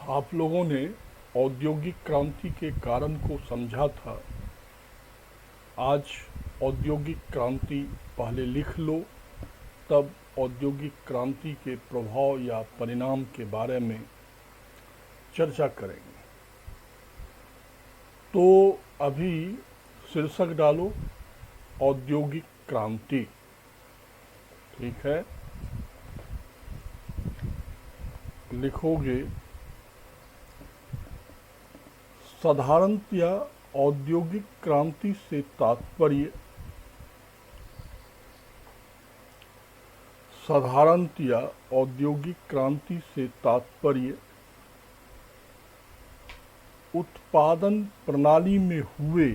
आप लोगों ने औद्योगिक क्रांति के कारण को समझा था। आज औद्योगिक क्रांति पहले लिख लो, तब औद्योगिक क्रांति के प्रभाव या परिणाम के बारे में चर्चा करेंगे। तो अभी शीर्षक डालो औद्योगिक क्रांति। ठीक है, लिखोगे साधारणतया औद्योगिक क्रांति से तात्पर्य साधारणतया औद्योगिक क्रांति से तात्पर्य उत्पादन प्रणाली में हुए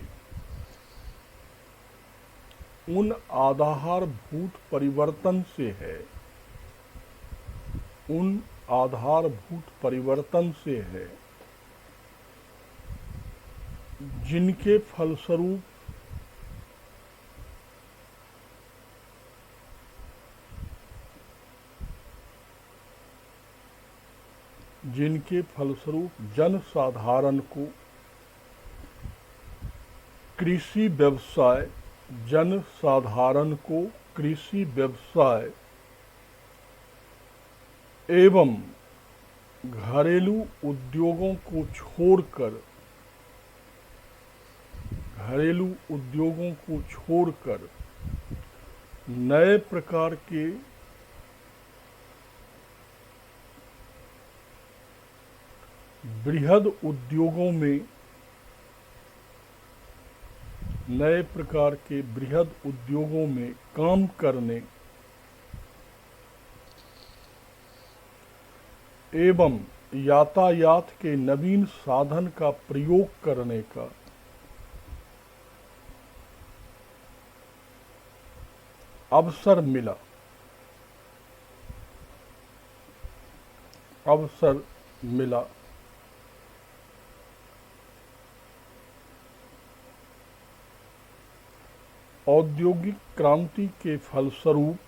उन आधारभूत परिवर्तन से है। उन आधारभूत परिवर्तन से है जिनके फलस्वरूप जनसाधारण को कृषि व्यवसाय जनसाधारण को कृषि व्यवसाय एवं घरेलू उद्योगों को छोड़कर नए प्रकार के बृहद उद्योगों में काम करने एवं यातायात के नवीन साधन का प्रयोग करने का अवसर मिला। औद्योगिक क्रांति के फलस्वरूप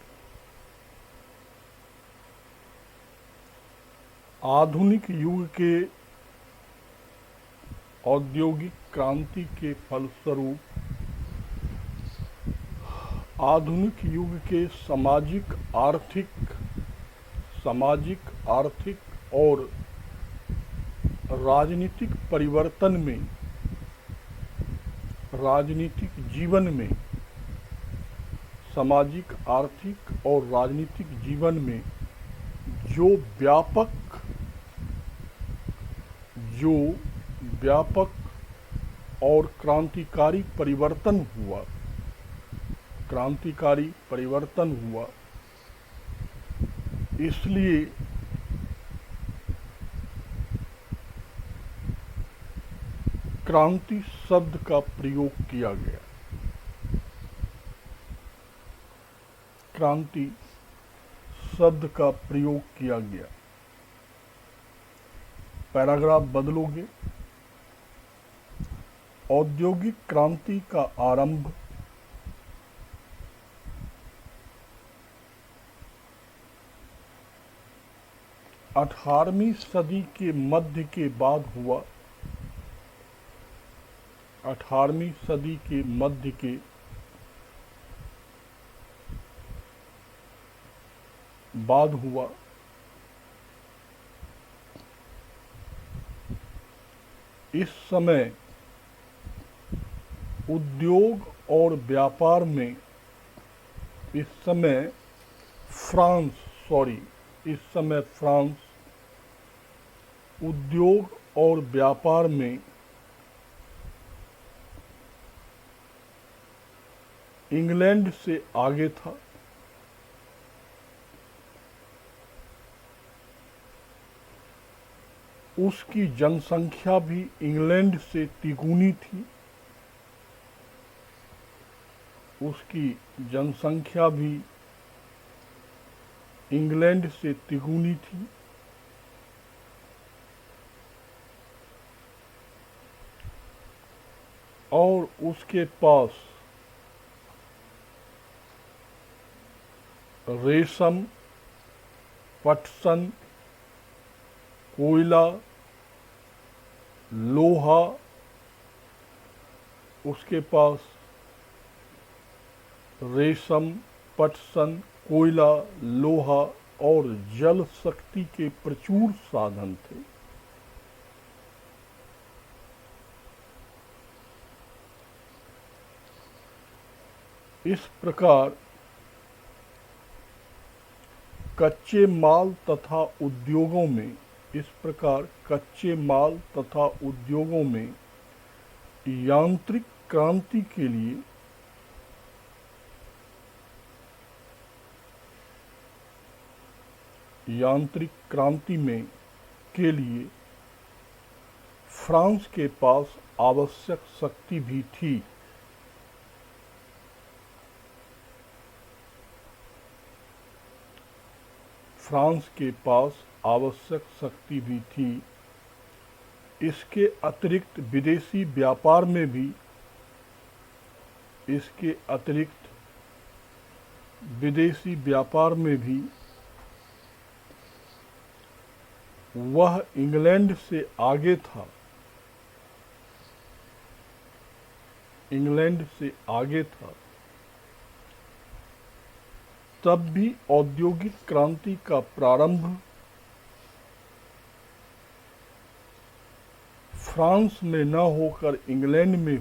आधुनिक युग के सामाजिक आर्थिक और राजनीतिक जीवन में जो व्यापक और क्रांतिकारी परिवर्तन हुआ, इसलिए क्रांति शब्द का प्रयोग किया गया। पैराग्राफ बदलोगे। औद्योगिक क्रांति का आरंभ 18वीं सदी के मध्य के बाद हुआ। 18वीं सदी के मध्य के बाद हुआ। इस समय उद्योग और व्यापार में फ्रांस उद्योग और व्यापार में इंग्लैंड से आगे था। उसकी जनसंख्या भी इंग्लैंड से तिगुनी थी। और उसके पास रेशम, पटसन, कोयला, लोहा, उसके पास रेशम, पटसन, कोयला, लोहा और जल शक्ति के प्रचुर साधन थे। इस प्रकार कच्चे माल तथा उद्योगों में यांत्रिक क्रांति के लिए फ्रांस के पास आवश्यक शक्ति भी थी। इसके अतिरिक्त विदेशी व्यापार में भी वह इंग्लैंड से आगे था। तब भी औद्योगिक क्रांति का प्रारंभ फ्रांस में न होकर इंग्लैंड में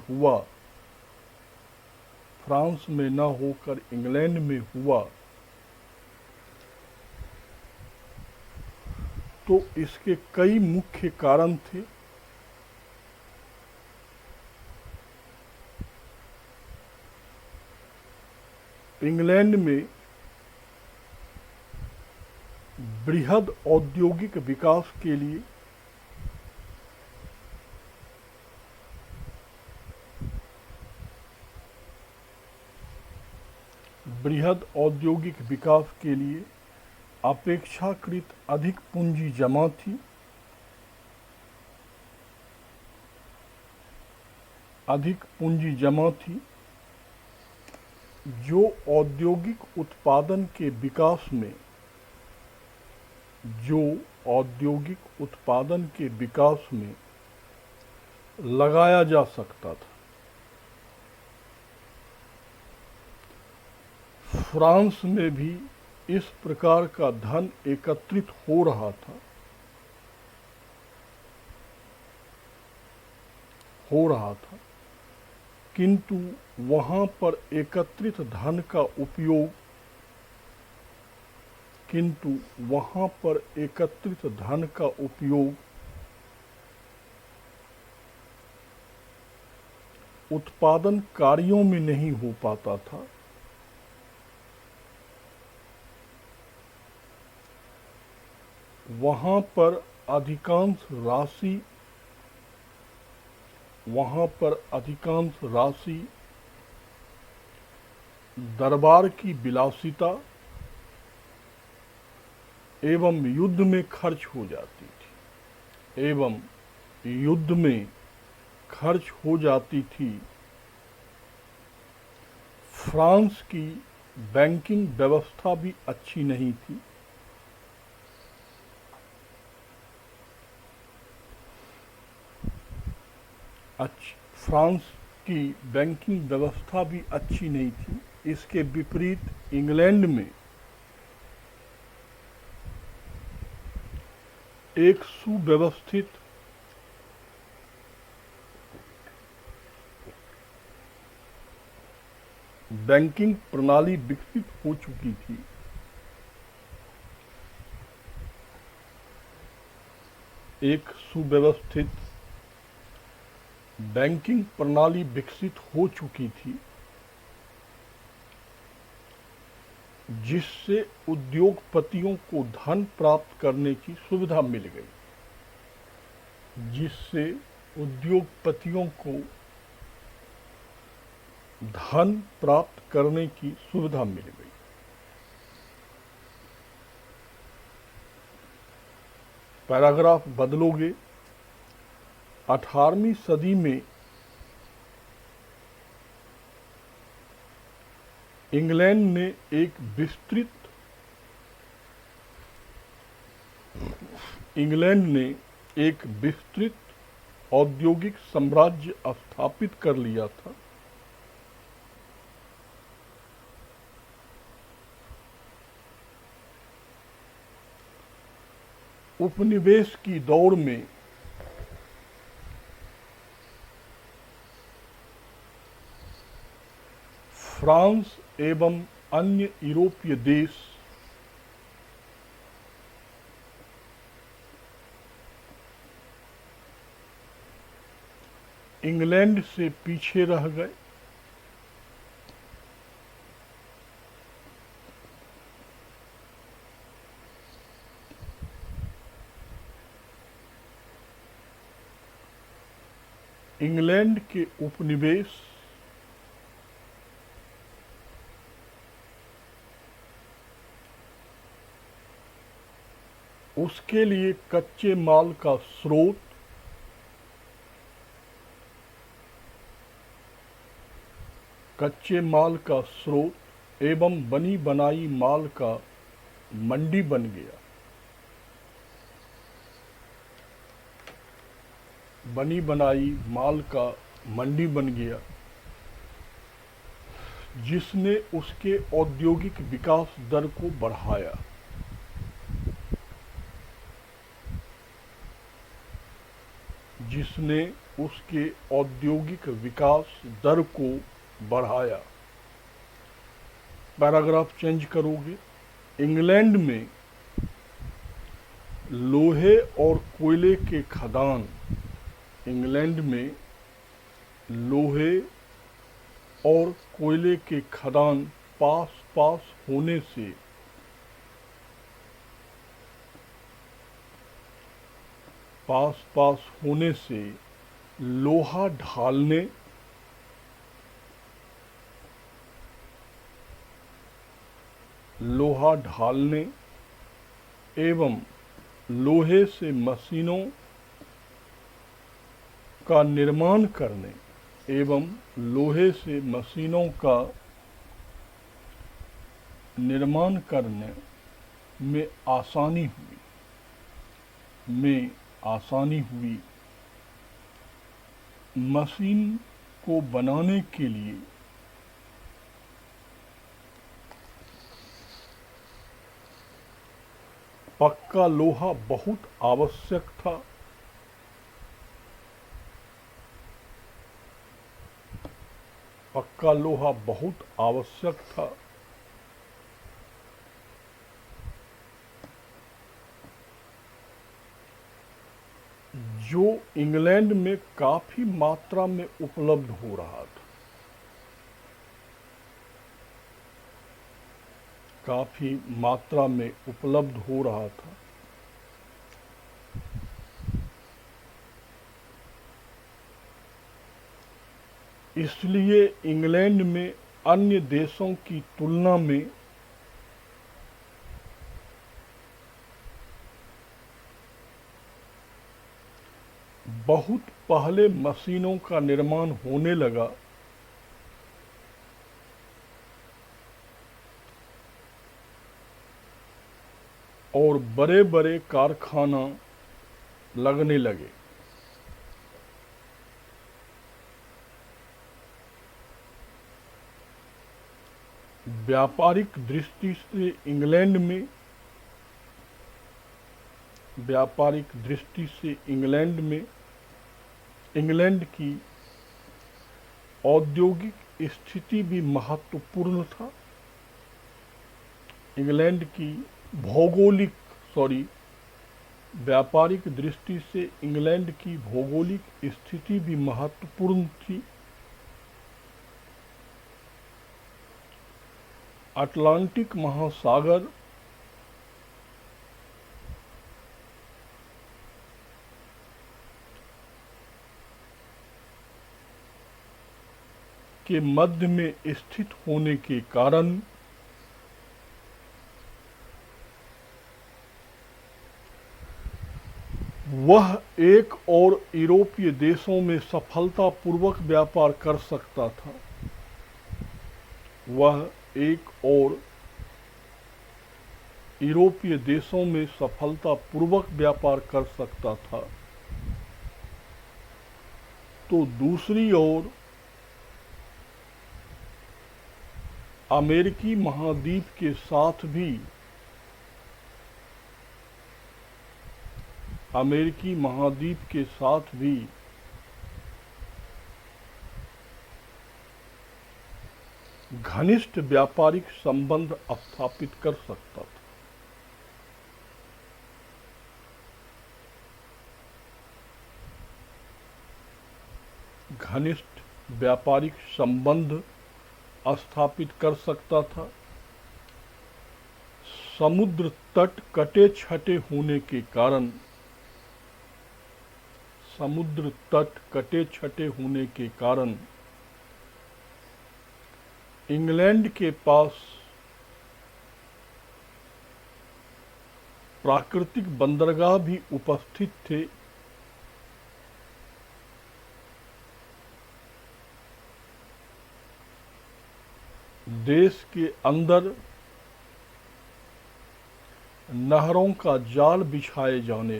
हुआ, तो इसके कई मुख्य कारण थे। इंग्लैंड में बृहद औद्योगिक विकास के लिए अपेक्षाकृत अधिक पूंजी जमा थी, जो औद्योगिक उत्पादन के विकास में लगाया जा सकता था। फ्रांस में भी इस प्रकार का धन एकत्रित हो रहा था, किंतु वहां पर एकत्रित धन का उपयोग उत्पादन कार्यों में नहीं हो पाता था। वहां पर अधिकांश राशि दरबार की विलासिता एवं युद्ध में खर्च हो जाती थी। फ्रांस की बैंकिंग व्यवस्था भी अच्छी नहीं थी। इसके विपरीत इंग्लैंड में एक सुव्यवस्थित बैंकिंग प्रणाली विकसित हो चुकी थी। जिससे उद्योगपतियों को धन प्राप्त करने की सुविधा मिल गई। पैराग्राफ बदलोगे। 18वीं सदी में इंग्लैंड ने एक विस्तृत औद्योगिक साम्राज्य स्थापित कर लिया था। उपनिवेश की दौड़ में फ्रांस एवं अन्य यूरोपीय देश इंग्लैंड से पीछे रह गए। इंग्लैंड के उपनिवेश उसके लिए कच्चे माल का स्रोत, एवं बनी बनाई माल का मंडी बन गया। बनी बनाई माल का मंडी बन गया, जिसने उसके औद्योगिक विकास दर को बढ़ाया। पैराग्राफ चेंज करोगे। इंग्लैंड में लोहे और कोयले के खदान पास पास होने से लोहा ढालने एवं लोहे से मशीनों का निर्माण करने में आसानी हुई। मशीन को बनाने के लिए पक्का लोहा बहुत आवश्यक था। जो इंग्लैंड में काफी मात्रा में उपलब्ध हो रहा था। इसलिए इंग्लैंड में अन्य देशों की तुलना में बहुत पहले मशीनों का निर्माण होने लगा और बड़े बड़े कारखाना लगने लगे। व्यापारिक दृष्टि से इंग्लैंड की औद्योगिक स्थिति भी महत्वपूर्ण था। व्यापारिक दृष्टि से इंग्लैंड की भौगोलिक स्थिति भी महत्वपूर्ण थी। अटलांटिक महासागर के मध्य में स्थित होने के कारण वह एक और यूरोपीय देशों में सफलतापूर्वक व्यापार कर सकता था। तो दूसरी ओर अमेरिकी महाद्वीप के साथ भी घनिष्ठ व्यापारिक संबंध स्थापित कर सकता था। घनिष्ठ व्यापारिक संबंध स्थापित कर सकता था। समुद्र तट कटे छटे होने के कारण इंग्लैंड के पास प्राकृतिक बंदरगाह भी उपस्थित थे। देश के अंदर नहरों का जाल बिछाए जाने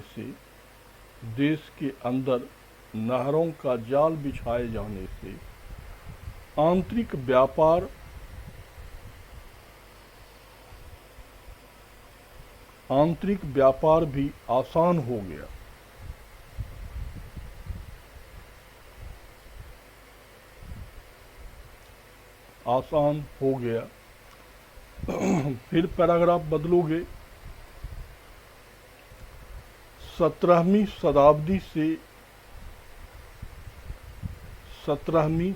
से आंतरिक व्यापार भी आसान हो गया। फिर पैराग्राफ बदलोगे। 17वीं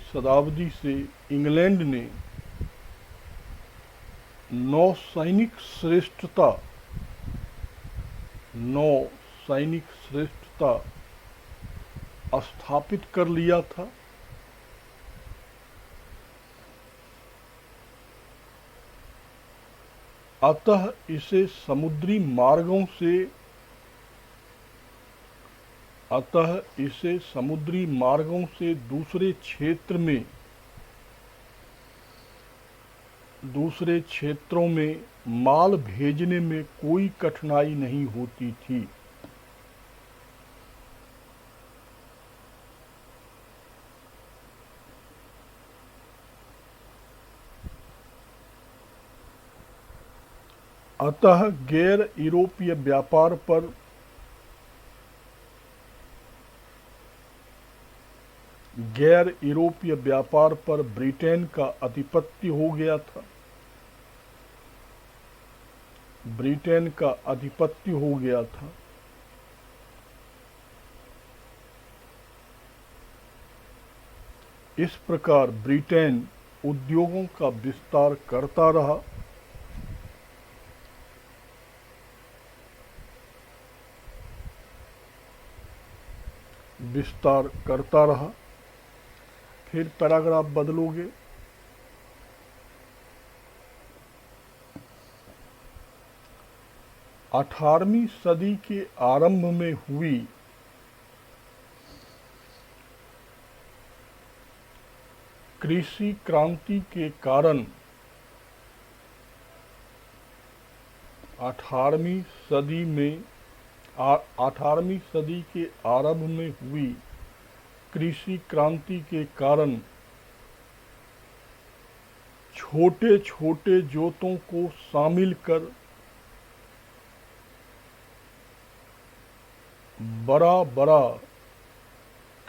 शताब्दी से इंग्लैंड ने नौसैनिक श्रेष्ठता स्थापित कर लिया था। अतः इसे समुद्री मार्गों से दूसरे क्षेत्रों में माल भेजने में कोई कठिनाई नहीं होती थी। अतः गैर यूरोपीय व्यापार पर ब्रिटेन का आधिपत्य हो गया था। इस प्रकार ब्रिटेन उद्योगों का विस्तार करता रहा। फिर पैराग्राफ बदलोगे। 18वीं सदी के आरंभ में हुई कृषि क्रांति के कारण 18वीं सदी के आरंभ में हुई कृषि क्रांति के कारण छोटे छोटे जोतों को शामिल कर बड़ा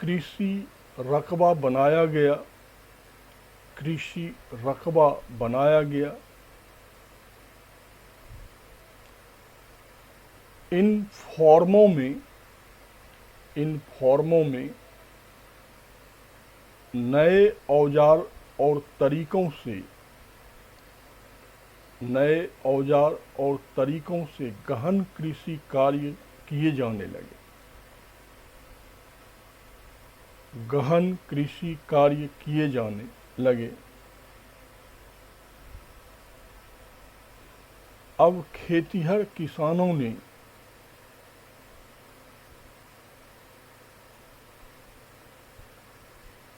कृषि रकबा बनाया गया। इन फॉर्मों में नए औजार और तरीकों से गहन कृषि कार्य किए जाने लगे। अब खेतिहर किसानों ने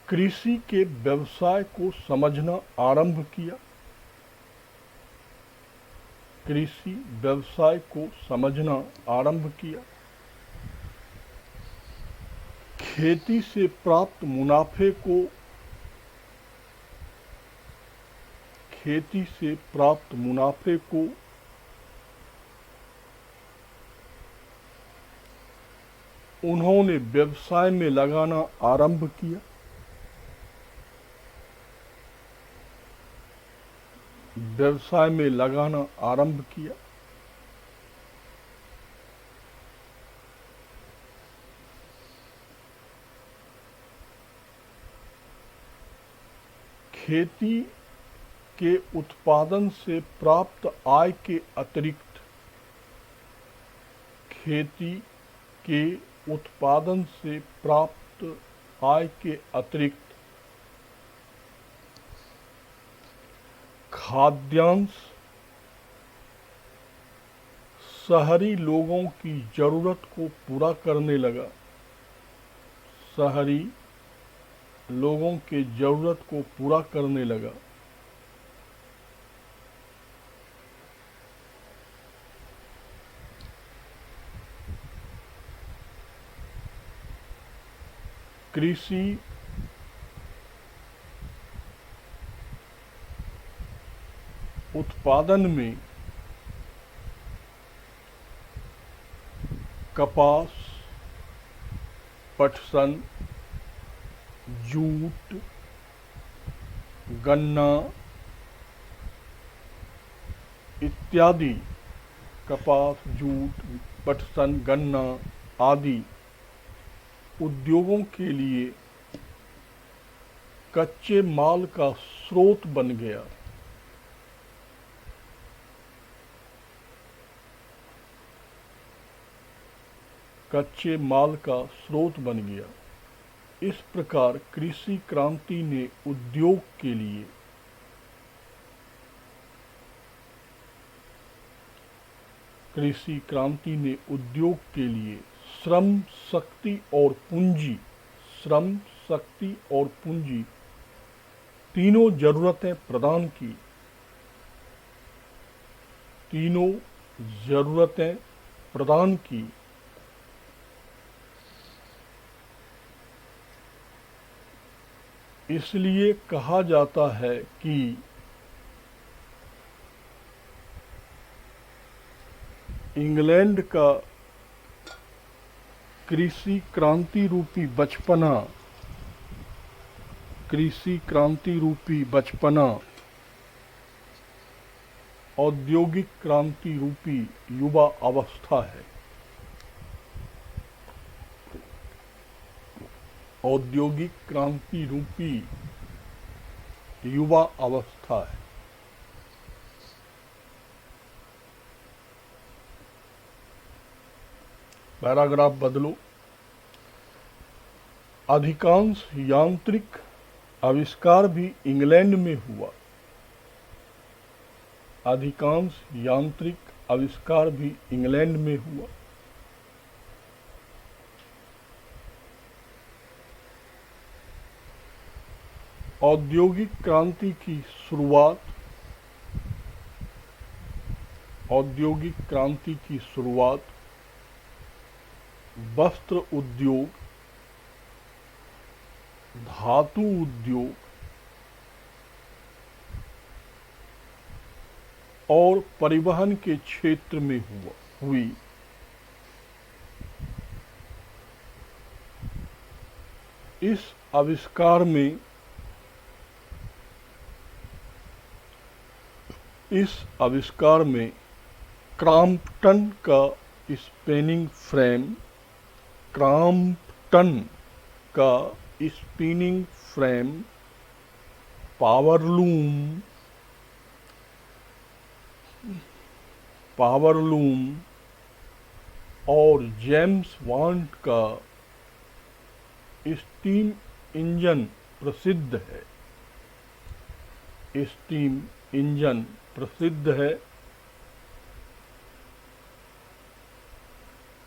कृषि के व्यवसाय को समझना आरंभ किया। खेती से प्राप्त मुनाफे को खेती से प्राप्त मुनाफे को उन्होंने व्यवसाय में लगाना आरंभ किया। व्यवसाय में लगाना आरंभ किया। खेती के उत्पादन से प्राप्त आय के अतिरिक्त खेती के उत्पादन से प्राप्त आय के अतिरिक्त खाद्यांश शहरी लोगों की जरूरत को पूरा करने लगा। शहरी लोगों के जरूरत को पूरा करने लगा। कृषि उत्पादन में कपास, पटसन, जूट, गन्ना इत्यादि कपास, जूट, पटसन, गन्ना आदि उद्योगों के लिए कच्चे माल का स्रोत बन गया। कच्चे माल का स्रोत बन गया। इस प्रकार कृषि क्रांति ने उद्योग के लिए श्रम शक्ति और पूंजी तीनों जरूरतें प्रदान की। तीनों जरूरतें प्रदान की। इसलिए कहा जाता है कि इंग्लैंड का कृषि क्रांति रूपी बचपना औद्योगिक क्रांति रूपी युवा अवस्था है। औद्योगिक क्रांति रूपी युवा अवस्था है। पैराग्राफ बदलो। अधिकांश यांत्रिक आविष्कार भी इंग्लैंड में हुआ। अधिकांश यांत्रिक आविष्कार भी इंग्लैंड में हुआ। औद्योगिक क्रांति की शुरुआत वस्त्र उद्योग, धातु उद्योग और परिवहन के क्षेत्र में हुई। इस आविष्कार में क्रॉम्पटन का स्पिनिंग फ्रेम, पावरलूम और जेम्स वाट का स्टीम इंजन प्रसिद्ध है।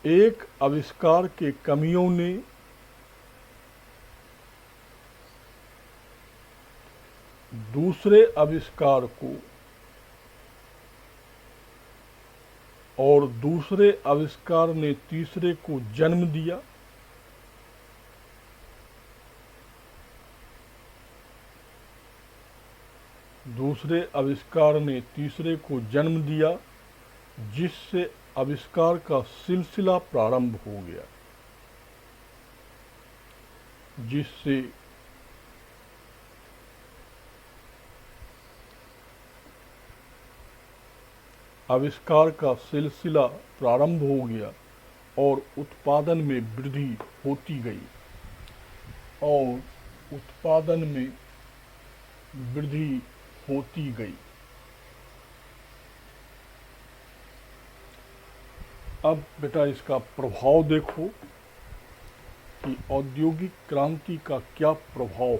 एक आविष्कार के कमियों ने दूसरे आविष्कार को और दूसरे आविष्कार ने तीसरे को जन्म दिया। दूसरे आविष्कार ने तीसरे को जन्म दिया, जिससे आविष्कार का सिलसिला प्रारंभ हो गया, जिससे आविष्कार का सिलसिला प्रारंभ हो गया और उत्पादन में वृद्धि होती गई और उत्पादन में वृद्धि होती गई। अब बेटा इसका प्रभाव देखो कि औद्योगिक क्रांति का क्या प्रभाव